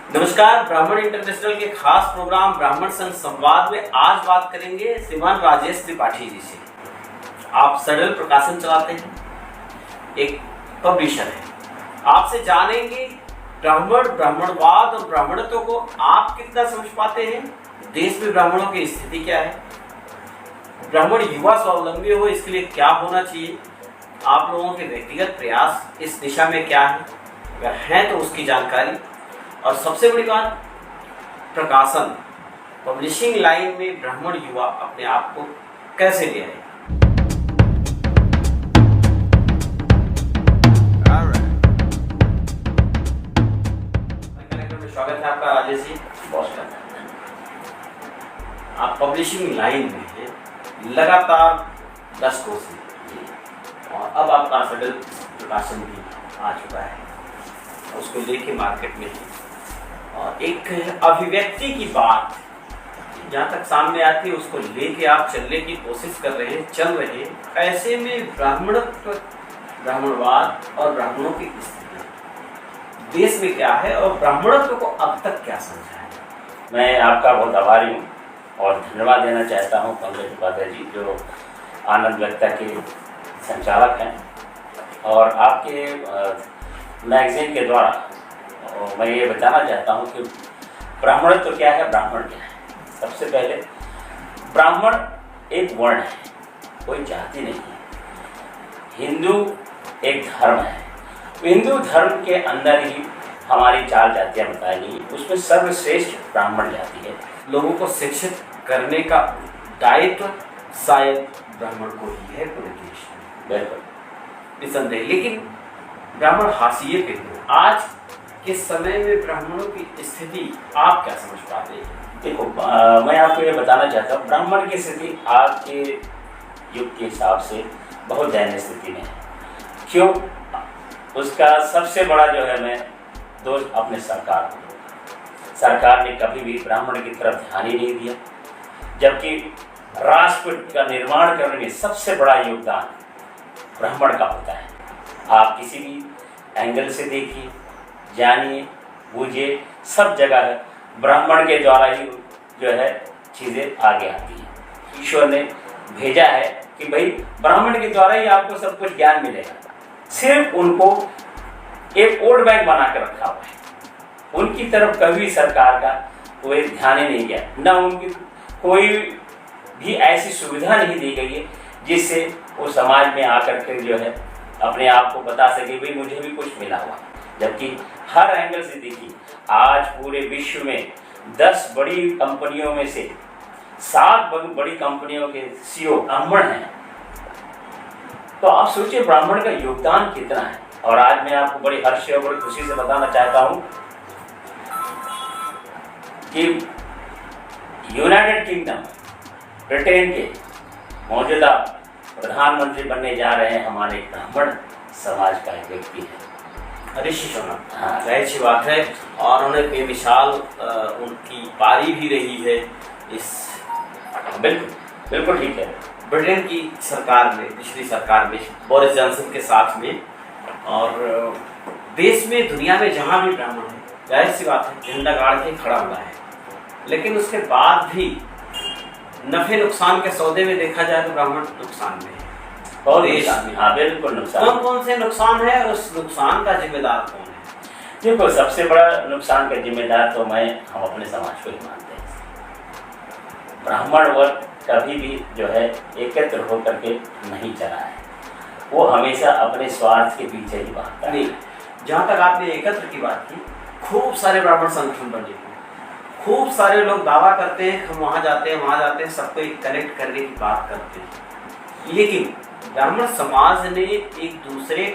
नमस्कार। ब्राह्मण इंटरनेशनल के खास प्रोग्राम ब्राह्मण संघ संवाद में आज बात करेंगे श्रीमान राजेश त्रिपाठी जी से। आप सडल प्रकाशन चलाते हैं, एक पब्लिशर है। आपसे जानेंगे ब्राह्मण, ब्राह्मणवाद और ब्राह्मणत्व को आप कितना समझ पाते हैं, देश में ब्राह्मणों की स्थिति क्या है, ब्राह्मण युवा स्वावलंबी हो इसके लिए क्या होना चाहिए, आप लोगों के व्यक्तिगत प्रयास इस दिशा में क्या है, अगर हैं तो उसकी जानकारी, और सबसे बड़ी बात प्रकाशन पब्लिशिंग लाइन में ब्राह्मण युवा अपने आप को कैसे ले आए। स्वागत है आपका राजेश जी। बहुत आप पब्लिशिंग लाइन में हैं लगातार 10 कोर्स और अब आपका सडल प्रकाशन भी आ चुका है, उसको लेके मार्केट में है और एक अभिव्यक्ति की बात जहाँ तक सामने आती है उसको लेके आप चलने की कोशिश कर रहे हैं, चल रहे हैं। ऐसे में ब्राह्मणत्व, ब्राह्मणवाद और ब्राह्मणों की स्थिति देश में क्या है और ब्राह्मणत्व को अब तक क्या समझा है। मैं आपका बहुत आभारी हूँ और धन्यवाद देना चाहता हूँ पंकज उपाध्याय जी, जो आनंद व्यक्ता के संचालक हैं, और आपके मैगजीन के द्वारा मैं ये बताना चाहता हूँ कि ब्राह्मणत्व क्या है, ब्राह्मण क्या है। सबसे पहले ब्राह्मण एक वर्ण है, कोई जाति नहीं है। हिंदू एक धर्म है, हिंदू धर्म के अंदर ही हमारी 4 जातियाँ बताई गई, उसमें सर्वश्रेष्ठ ब्राह्मण जाति है। लोगों को शिक्षित करने का दायित्व शायद ब्राह्मण को ही है पूरे देश में, बिल्कुल निसंदेह। लेकिन ब्राह्मण हाशिए पे हो, आज के समय में ब्राह्मणों की स्थिति आप क्या समझ पाते हैं। देखो, मैं आपको ये बताना चाहता हूँ, ब्राह्मण की स्थिति आज के युग के हिसाब से बहुत दयनीय स्थिति में है। क्यों? उसका सबसे बड़ा जो है मैं दोष अपने सरकार ने कभी भी ब्राह्मण की तरफ ध्यान ही नहीं दिया, जबकि राष्ट्र का निर्माण करने में सबसे बड़ा योगदान ब्राह्मण का होता है। आप किसी भी एंगल से देखिए, जानिए, बूझिए, सब जगह ब्राह्मण के द्वारा ही जो है चीज़ें आगे आती हैं। ईश्वर ने भेजा है कि भाई ब्राह्मण के द्वारा ही आपको सब कुछ ज्ञान मिलेगा। सिर्फ उनको एक वोट बैंक बना कर रखा हुआ है, उनकी तरफ कभी सरकार का कोई ध्यान ही नहीं गया, न उनकी कोई भी ऐसी सुविधा नहीं दी गई है जिससे वो समाज में आकर के जो है अपने आप को बता सके भाई मुझे भी कुछ मिला हुआ। जबकि हर एंगल से देखिए, आज पूरे विश्व में 10 बड़ी कंपनियों में से 7 बड़ी कंपनियों के सीईओ ब्राह्मण हैं। तो आप सोचिए ब्राह्मण का योगदान कितना है। और आज मैं आपको बड़ी हर्ष और बड़ी खुशी से बताना चाहता हूं कि यूनाइटेड किंगडम ब्रिटेन के मौजूदा प्रधानमंत्री बनने जा रहे हैं हमारे ब्राह्मण समाज का एक व्यक्ति है, ऋषि सोनक। हाँ, जाहिर सी बात है, और उन्हें बेमिसाल उनकी पारी भी रही है इस। बिल्कुल ठीक है। ब्रिटेन की सरकार में, पिछली सरकार में बोरिस जॉनसन के साथ में, और देश में दुनिया में जहाँ भी ब्राह्मण है, जाहिर सी बात है झंडा गाड़ के खड़ा हुआ है। लेकिन उसके बाद भी नफे नुकसान के सौदे में देखा जाए तो ब्राह्मण नुकसान में है। और हाँ, बिल्कुल नुकसान। कौन कौन से नुकसान है और उस नुकसान का जिम्मेदार कौन है। देखो, सबसे बड़ा नुकसान का जिम्मेदार तो हम अपने समाज को ही मानते हैं। ब्राह्मण वर्ग कभी भी जो है एकत्र होकर के नहीं चला है, वो हमेशा अपने स्वार्थ के पीछे ही भागता है। जहाँ तक आपने एकत्र की बात की, खूब सारे ब्राह्मण संगठन बने हैं, खूब सारे लोग दावा करते हैं हम वहाँ जाते हैं, सबको एक कनेक्ट करने की बात करते हैं। लेकिन ब्राह्मण समाज ने एक दूसरे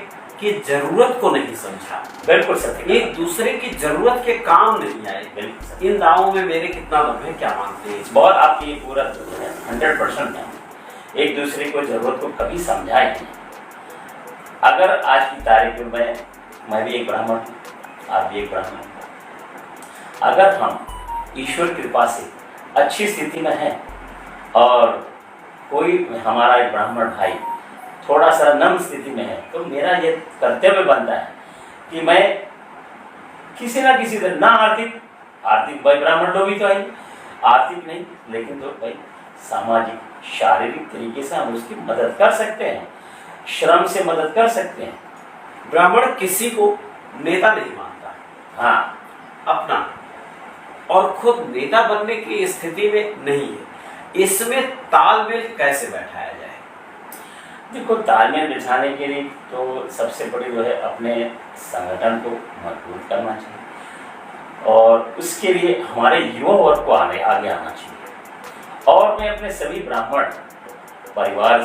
की जरूरत को नहीं समझा। बिल्कुल सत्य। एक दूसरे की जरूरत के काम नहीं आए। बिल्कुल। इन दावों में मेरे कितना दम है, क्या मानते हैं। बहुत आपकी ये पूरा 100% है। एक दूसरे को जरूरत को कभी समझा ही नहीं। अगर आज की तारीख में मैं भी एक ब्राह्मण हूँ, आप भी एक ब्राह्मण हूँ, अगर हम ईश्वर कृपा से अच्छी स्थिति में हैं और कोई हमारा एक ब्राह्मण भाई थोड़ा सा नम स्थिति में है, तो मेरा ये कर्तव्य बनता है कि मैं किसी ना किसी तरह, ना आर्थिक भाई ब्राह्मण लोग भी तो है, आर्थिक नहीं लेकिन तो भाई सामाजिक शारीरिक तरीके से हम उसकी मदद कर सकते हैं, श्रम से मदद कर सकते हैं। ब्राह्मण किसी को नेता नहीं मानता, हाँ, अपना, और खुद नेता बनने की स्थिति में नहीं है। इसमें तालमेल कैसे बैठाया जाए? देखो, तालमेल बिठाने के लिए तो सबसे बड़ी जो है अपने संगठन को मजबूत करना चाहिए और उसके लिए हमारे युवा वर्ग को आगे आना चाहिए। और मैं अपने सभी ब्राह्मण परिवार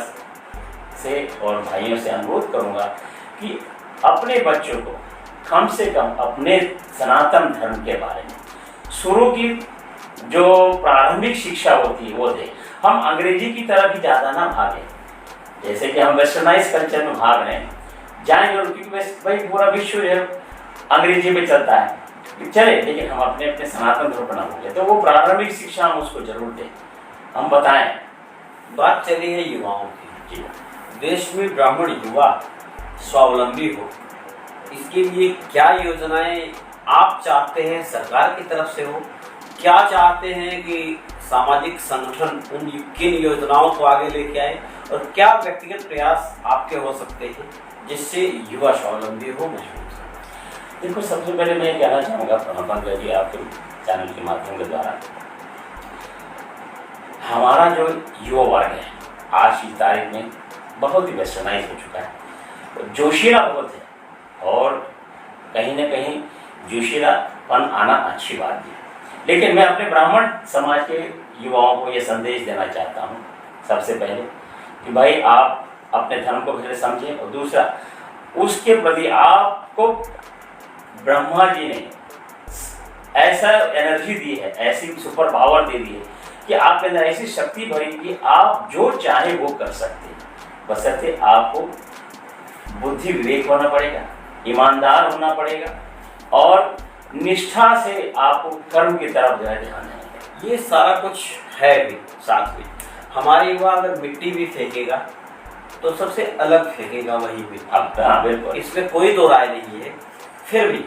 से और भाइयों से अनुरोध करूंगा कि अपने बच्चों को कम से कम अपने सनातन धर्म के बारे में शुरू की जो प्रारंभिक शिक्षा होती है वो दे। हम अंग्रेजी की तरफ ही ज़्यादा ना भागें, जैसे कि हम वेस्टर्नाइज कल्चर में भाग रहे हैं, जाएंगे और क्योंकि भाई पूरा विश्व जो है अंग्रेजी में चलता है, चले, लेकिन हम अपने अपने सनातन धर्म पर होंगे तो वो प्रारंभिक शिक्षा हम उसको जरूर दें, हम बताएं। बात चली है युवाओं की। देश में ब्राह्मण युवा स्वावलंबी हो, इसके लिए क्या योजनाएं आप चाहते हैं सरकार की तरफ से हो? क्या चाहते हैं कि सामाजिक संगठन उन किन योजनाओं को आगे लेके आए, और क्या व्यक्तिगत प्रयास आपके हो सकते हैं जिससे युवा स्वावलंबी हो, मजबूत हो? देखो, सबसे पहले मैं ये कहना चाहूँगा पंकज जी, आपके चैनल के माध्यम के द्वारा, हमारा जो युवा वर्ग है आज की तारीख में बहुत ही वेस्टर्नाइज हो चुका है, जोशीला बहुत है और कहीं ना कहीं जोशीलापन आना अच्छी बात है। लेकिन मैं अपने ब्राह्मण समाज के युवाओं को ये संदेश देना चाहता हूँ सबसे पहले कि भाई आप अपने धर्म को पहले समझें, और दूसरा उसके प्रति आपको ब्रह्मा जी ने ऐसा एनर्जी दी है, ऐसी सुपर पावर दे दी है कि आपके अंदर ऐसी शक्ति भरी कि आप जो चाहे वो कर सकते हैं, बशर्ते आपको बुद्धि विवेक होना पड़ेगा, ईमानदार होना पड़ेगा और निष्ठा से आपको कर्म की तरफ जो है ध्यान देना है। ये सारा कुछ है भी साथ में। हमारे युवा अगर मिट्टी भी फेंकेगा तो सबसे अलग फेंकेगा वही मिट्टी। हाँ, बिल्कुल, इसमें कोई दो राय नहीं है। फिर भी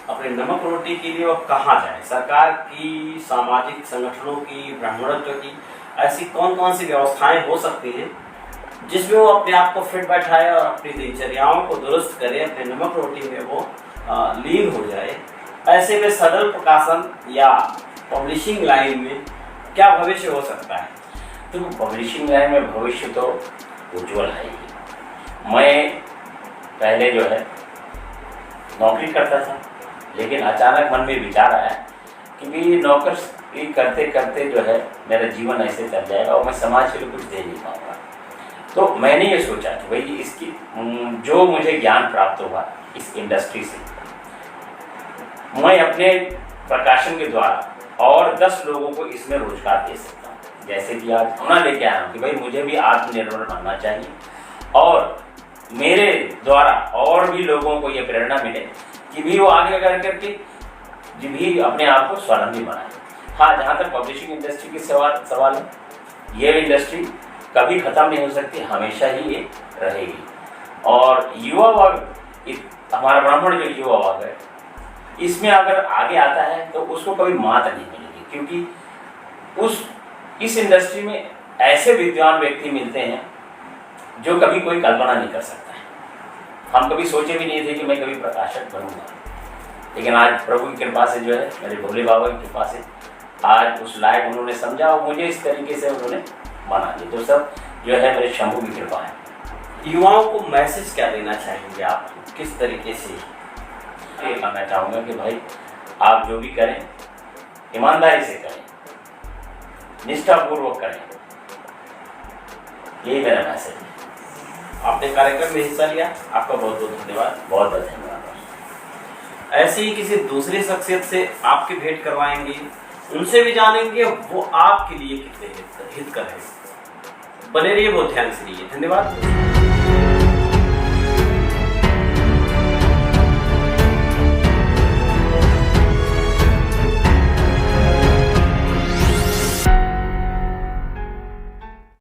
अपने नमक रोटी के लिए वो कहाँ जाए? सरकार की, सामाजिक संगठनों की, ब्राह्मणत्व की ऐसी कौन कौन सी व्यवस्थाएं हो सकती हैं जिसमें वो अपने आप को फिट बैठाए और अपनी दिनचर्याओं को दुरुस्त करे, अपने नमक रोटी में वो लीन हो जाए? ऐसे में सदल प्रकाशन या पब्लिशिंग लाइन में क्या भविष्य हो सकता है? तो पब्लिशिंग लाइन में भविष्य तो उज्ज्वल है ही। मैं पहले जो है नौकरी करता था, लेकिन अचानक मन में विचार आया कि भी नौकरी करते करते जो है मेरा जीवन ऐसे चल जाएगा और मैं समाज के लिए कुछ दे नहीं पाऊँगा। तो मैंने ये सोचा कि भाई इसकी जो मुझे ज्ञान प्राप्त हुआ इस इंडस्ट्री से, मैं अपने प्रकाशन के द्वारा और 10 लोगों को इसमें रोजगार दे सकता हूँ। जैसे कि आज होना लेके आया हूँ कि भाई मुझे भी आत्मनिर्भर बनना चाहिए और मेरे द्वारा और भी लोगों को ये प्रेरणा मिले कि भी वो आगे करके भी अपने आप को स्वावलंबी बनाए। हाँ, जहाँ तक पब्लिशिंग इंडस्ट्री की सवाल है, ये इंडस्ट्री कभी ख़त्म नहीं हो सकती, हमेशा ही ये रहेगी। और युवा वर्ग, हमारा ब्राह्मण जो युवा वर्ग है, इसमें अगर आगे आता है तो उसको कभी मात नहीं मिलेगी, क्योंकि इस इंडस्ट्री में ऐसे विद्वान व्यक्ति मिलते हैं जो कभी कोई कल्पना नहीं कर सकता है। हम कभी सोचे भी नहीं थे कि मैं कभी प्रकाशक बनूंगा, लेकिन आज प्रभु की कृपा से जो है, मेरे भोले बाबा की कृपा से आज उस लायक उन्होंने समझा और मुझे इस तरीके से उन्होंने बना दिया। तो सब जो है मेरे शंभू की कृपा है। युवाओं को मैसेज क्या देना चाहेंगे आप, किस तरीके से? ये कहना चाहूँगा कि भाई आप जो भी करें ईमानदारी से करें, निष्ठापूर्वक करें, यही मेरा मैसेज है। आपने कार्यक्रम में हिस्सा लिया, आपका बहुत बहुत धन्यवाद। बहुत बहुत धन्यवाद। ऐसे ही किसी दूसरी शख्सियत से आपकी भेंट करवाएंगे, उनसे भी जानेंगे वो आपके लिए कितने हितकर है। बने रहिए, बहुत ध्यान से रहिए। धन्यवाद।